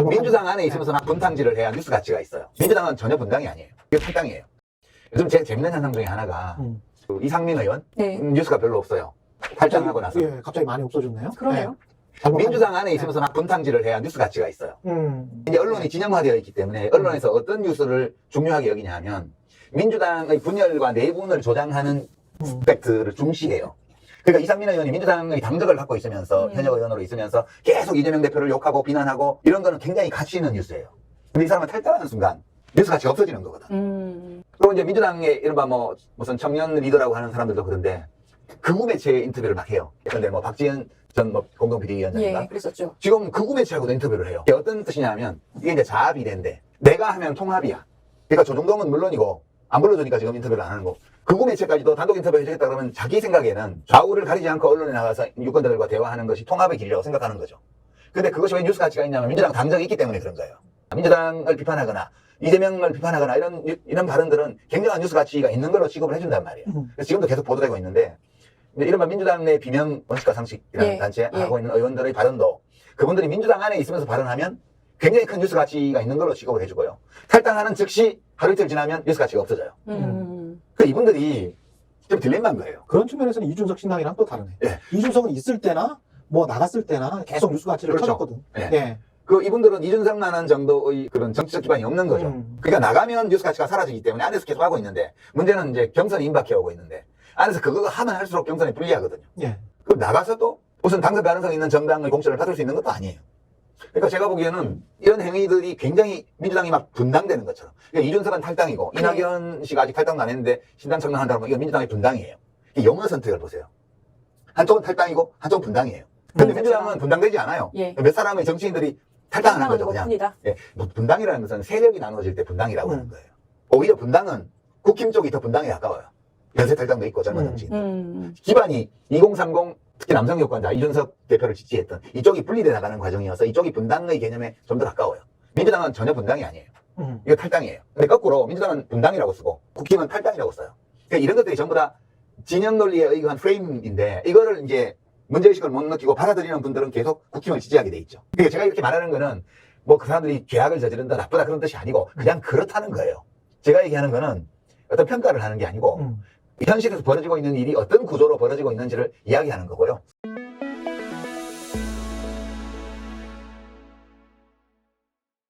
민주당 안에 있으면서 막 분탕질을 해야 뉴스 가치가 있어요. 민주당은 전혀 분당이 아니에요. 이게 탈당이에요. 요즘 제일 재밌는 현상 중에 하나가 그 이상민 의원 네. 뉴스가 별로 없어요. 탈당하고 나서. 예, 갑자기 많이 없어졌네요. 그러네요. 민주당 안에 있으면서 막 분탕질을 해야 뉴스 가치가 있어요. 이제 언론이 진영화되어 있기 때문에 언론에서 어떤 뉴스를 중요하게 여기냐 하면 민주당의 분열과 내분을 조장하는 팩트를 중시해요. 그러니까 이상민 의원이 민주당의 당적을 갖고 있으면서 현역 의원으로 있으면서 계속 이재명 대표를 욕하고 비난하고 이런 거는 굉장히 가치 있는 뉴스예요. 근데 이 사람은 탈당하는 순간 뉴스 가치가 없어지는 거거든. 그리고 이제 민주당의 이른바 뭐 무슨 청년 리더라고 하는 사람들도 그런데 극우 매체에 인터뷰를 막 해요. 그런데 뭐 박지은 전 뭐 공동비대위원장인가? 예, 그랬었죠. 지금 극우 매체하고도 인터뷰를 해요. 이게 어떤 뜻이냐면 이게 이제 자아비례인데 내가 하면 통합이야. 그러니까 조정동은 물론이고 안 불러주니까 지금 인터뷰를 안 하는 거. 극우 매체까지도 단독 인터뷰 해주겠다 그러면 자기 생각에는 좌우를 가리지 않고 언론에 나가서 유권자들과 대화하는 것이 통합의 길이라고 생각하는 거죠. 근데 그것이 왜 뉴스 가치가 있냐면 민주당 당적이 있기 때문에 그런 거예요. 민주당을 비판하거나 이재명을 비판하거나 이런 발언들은 굉장한 뉴스 가치가 있는 걸로 취급을 해준단 말이에요. 그래서 지금도 계속 보도되고 있는데 이른바 민주당 내 비명 원칙과 상식이라는 단체 하고 있는 의원들의 발언도 그분들이 민주당 안에 있으면서 발언하면 굉장히 큰 뉴스 가치가 있는 걸로 취급을 해주고요. 탈당하는 즉시 하루 이틀 지나면 뉴스 가치가 없어져요. 그 이분들이 좀 딜레마인 거예요. 그런 측면에서는 이준석 신당이랑 또 다르네. 예. 이준석은 있을 때나 뭐 나갔을 때나 계속 뉴스 가치를 그렇죠. 쳐줬거든. 예. 예. 그 이분들은 이준석만한 정도의 그런 정치적 기반이 없는 거죠. 그러니까 나가면 뉴스 가치가 사라지기 때문에 안에서 계속 하고 있는데 문제는 이제 경선이 임박해 오고 있는데 안에서 그거 하면 할수록 경선이 불리하거든요. 예. 그 나가서도 무슨 당선 가능성 있는 정당의 공천을 받을 수 있는 것도 아니에요. 그러니까 제가 보기에는 이런 행위들이 굉장히 민주당이 막 분당되는 것처럼. 그러니까 이준석은 탈당이고 이낙연 씨가 아직 탈당도 안 했는데 신당 창당한다면 이건 민주당의 분당이에요. 영어 선택을 보세요. 한쪽은 탈당이고 한쪽은 분당이에요. 근데 민주당은 분당되지 않아요. 예. 몇 사람의 정치인들이 탈당하는 거죠, 그냥. 것뿐이다. 예. 뭐 분당이라는 것은 세력이 나눠질 때 분당이라고 하는 거예요. 오히려 분당은 국힘 쪽이 더 분당에 가까워요. 연쇄 탈당도 있고 젊은 정치인. 기반이 2030 특히 남성 유권자 이준석 대표를 지지했던 이쪽이 분리돼 나가는 과정이어서 이쪽이 분당의 개념에 좀 더 가까워요. 민주당은 전혀 분당이 아니에요. 이거 탈당이에요. 근데 거꾸로 민주당은 분당이라고 쓰고 국힘은 탈당이라고 써요. 그러니까 이런 것들이 전부 다 진영 논리에 의거한 프레임인데 이거를 이제 문제의식을 못 느끼고 받아들이는 분들은 계속 국힘을 지지하게 돼 있죠. 그러니까 제가 이렇게 말하는 거는 뭐 그 사람들이 죄악을 저지른다 나쁘다 그런 뜻이 아니고 그냥 그렇다는 거예요. 제가 얘기하는 거는 어떤 평가를 하는 게 아니고 현실에서 벌어지고 있는 일이 어떤 구조로 벌어지고 있는지를 이야기하는 거고요.